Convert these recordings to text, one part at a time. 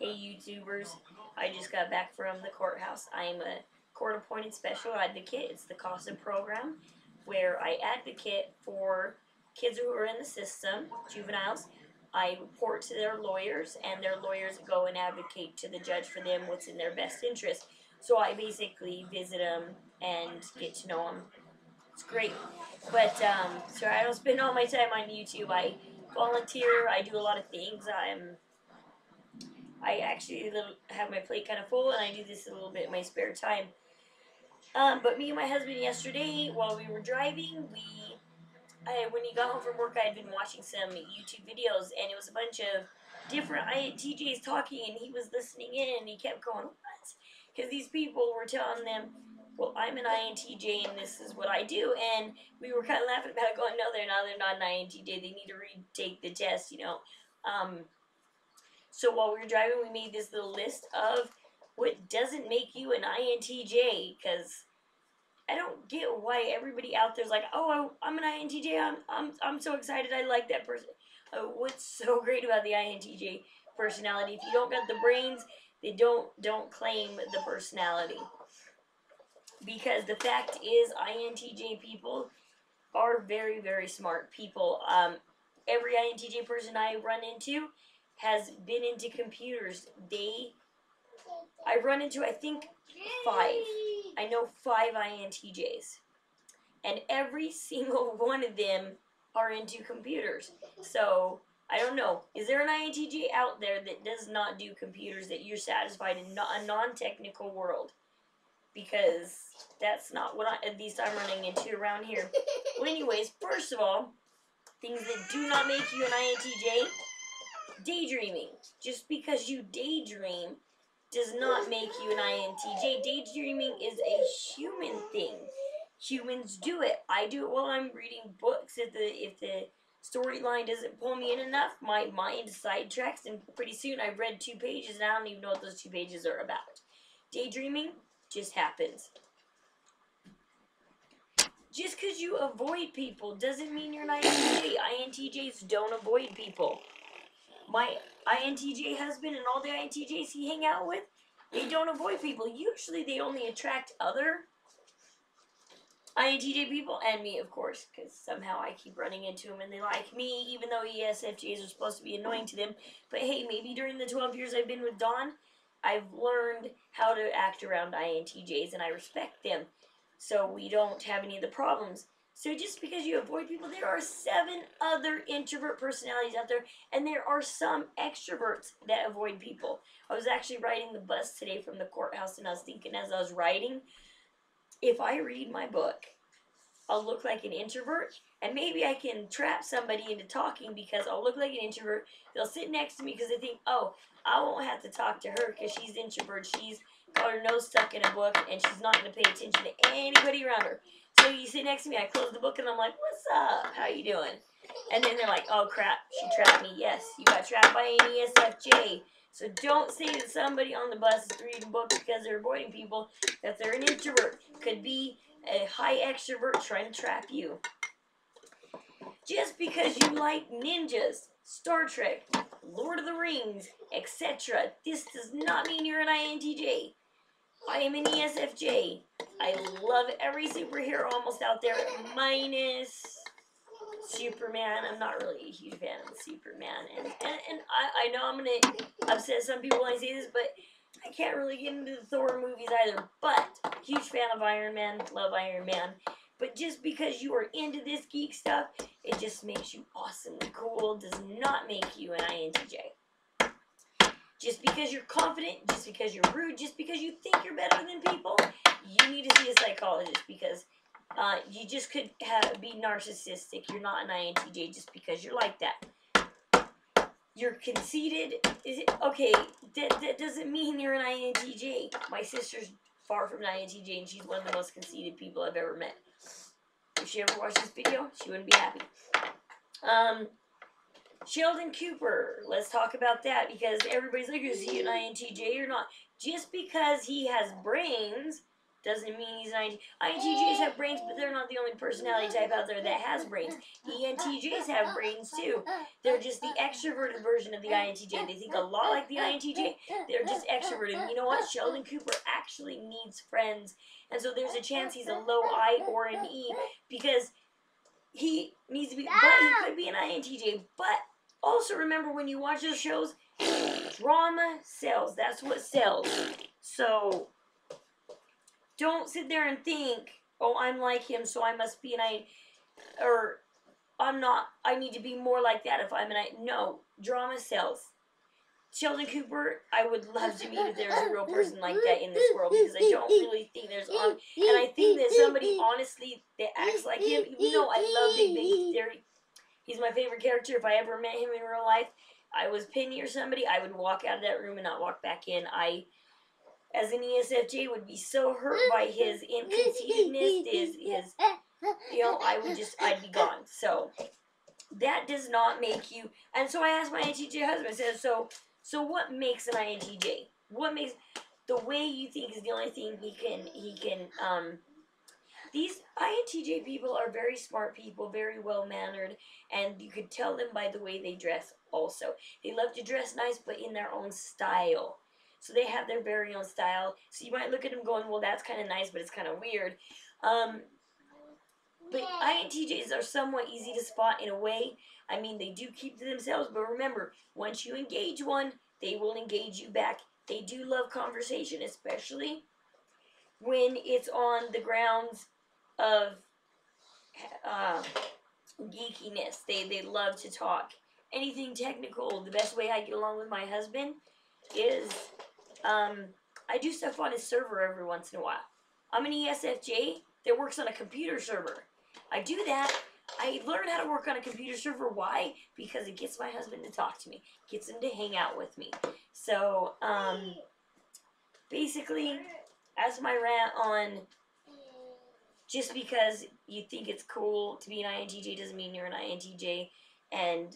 Hey YouTubers, I just got back from the courthouse. I'm a court-appointed special advocate. It's the CASA program where I advocate for kids who are in the system, juveniles. I report to their lawyers, and their lawyers go and advocate to the judge for them what's in their best interest. So I basically visit them and get to know them. It's great. But, so I don't spend all my time on YouTube. I volunteer. I do a lot of things. I actually have my plate kind of full, and I do this a little bit in my spare time. But me and my husband yesterday, while we were driving, when he got home from work, I had been watching some YouTube videos, and it was a bunch of different INTJs talking, and he was listening in, and he kept going, what? Because these people were telling them, well, I'm an INTJ, and this is what I do, and we were kind of laughing about it, going, no, they're not an INTJ, they need to retake the test, So while we were driving, we made this little list of what doesn't make you an INTJ, because I don't get why everybody out there's like, oh, I'm an INTJ. I'm so excited. I like that person. What's so great about the INTJ personality? If you don't got the brains, they don't claim the personality. Because the fact is, INTJ people are very, very smart people. Every INTJ person I run into has been into computers. I run into, I think, 5. I know 5 INTJs. And every single one of them are into computers. So, I don't know. Is there an INTJ out there that does not do computers, that you're satisfied in a non-technical world? Because that's not what at least I'm running into around here. Well, anyways, first of all, things that do not make you an INTJ: daydreaming. Just because you daydream does not make you an INTJ. Daydreaming is a human thing. Humans do it. I do it while I'm reading books. If the storyline doesn't pull me in enough, my mind sidetracks, and pretty soon I've read 2 pages and I don't even know what those 2 pages are about. Daydreaming just happens. Just because you avoid people doesn't mean you're an INTJ. INTJs don't avoid people. My INTJ husband and all the INTJs he hang out with, they don't avoid people. Usually they only attract other INTJ people, and me, of course, because somehow I keep running into them and they like me, even though ESFJs are supposed to be annoying to them. But hey, maybe during the 12 years I've been with Dawn, I've learned how to act around INTJs, and I respect them, so we don't have any of the problems. So just because you avoid people, there are 7 other introvert personalities out there, and there are some extroverts that avoid people. I was actually riding the bus today from the courthouse, and I was thinking as I was riding, if I read my book, I'll look like an introvert, and maybe I can trap somebody into talking because I'll look like an introvert. They'll sit next to me because they think, oh, I won't have to talk to her because she's introvert. She's got her nose stuck in a book, and she's not going to pay attention to anybody around her. So you sit next to me, I close the book, and I'm like, what's up? How you doing? And then they're like, oh, crap, she trapped me. Yes, you got trapped by an ESFJ. So don't say that somebody on the bus is reading books because they're avoiding people, that they're an introvert. Could be a high extrovert trying to trap you. Just because you like ninjas, Star Trek, Lord of the Rings, etc., this does not mean you're an INTJ. I am an ESFJ. I love every superhero almost out there, minus Superman. I'm not really a huge fan of Superman. And I know I'm going to upset some people when I say this, but I can't really get into the Thor movies either. But, huge fan of Iron Man. Love Iron Man. But just because you are into this geek stuff, it just makes you awesome and cool. Does not make you an INTJ. Just because you're confident, just because you're rude, just because you think you're better than people, you need to see a psychologist, because you just could be narcissistic. You're not an INTJ just because you're like that. You're conceited. Okay, that doesn't mean you're an INTJ. My sister's far from an INTJ, and she's one of the most conceited people I've ever met. If she ever watched this video, she wouldn't be happy. Sheldon Cooper, let's talk about that, because everybody's like, is he an INTJ or not? Just because he has brains Doesn't mean he's an INTJ. INTJs have brains, but they're not the only personality type out there that has brains. ENTJs have brains too. They're just the extroverted version of the INTJ. They think a lot like the INTJ. They're just extroverted. You know what? Sheldon Cooper actually needs friends. And so there's a chance he's a low I or an E because he needs to be, but he could be an INTJ. But also remember when you watch those shows, drama sells. That's what sells. So don't sit there and think, oh, I'm like him, so I must be or I'm not, I need to be more like that if I'm no, drama sells. Sheldon Cooper, I would love to meet if there's a real person like that in this world because I don't really think there's and I think that somebody honestly that acts like him, even though I love Big Bang Theory, he's my favorite character. If I ever met him in real life, I was Penny or somebody, I would walk out of that room and not walk back in. I, as an ESFJ, would be so hurt by his inconceitedness, his I'd be gone. So that does not make you. And so I asked my INTJ husband, I said, so what makes an INTJ? What makes the way you think is the only thing he can these INTJ people are very smart people, very well mannered, and you could tell them by the way they dress also. They love to dress nice, but in their own style. So they have their very own style. So you might look at them going, well, that's kind of nice, but it's kind of weird. But INTJs are somewhat easy to spot in a way. I mean, they do keep to themselves, but remember, once you engage one, they will engage you back. They do love conversation, especially when it's on the grounds of geekiness. They love to talk. Anything technical. The best way I get along with my husband is I do stuff on his server every once in a while. I'm an ESFJ that works on a computer server. I do that. I learned how to work on a computer server. Why? Because it gets my husband to talk to me. Gets him to hang out with me. So, basically, that's my rant on just because you think it's cool to be an INTJ doesn't mean you're an INTJ. And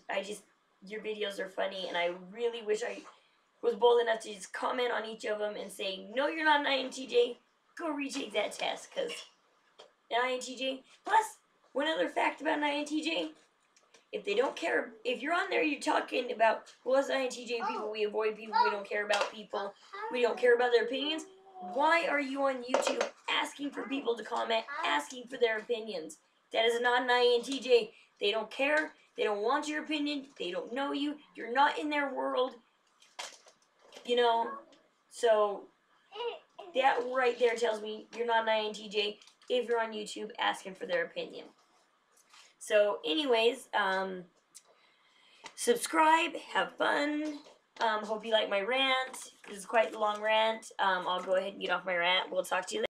your videos are funny, and I really wish I was bold enough to just comment on each of them and say, no, you're not an INTJ. Go retake that test, because an INTJ. Plus, one other fact about an INTJ, if they don't care, if you're on there, you're talking about, well, as INTJ people, we avoid people, we don't care about people, we don't care about their opinions. Why are you on YouTube asking for people to comment, asking for their opinions? That is not an INTJ. They don't care. They don't want your opinion. They don't know you. You're not in their world. You know, so that right there tells me you're not an INTJ if you're on YouTube asking for their opinion. So anyways, subscribe, have fun. Hope you like my rant. This is quite a long rant. I'll go ahead and get off my rant. We'll talk to you later.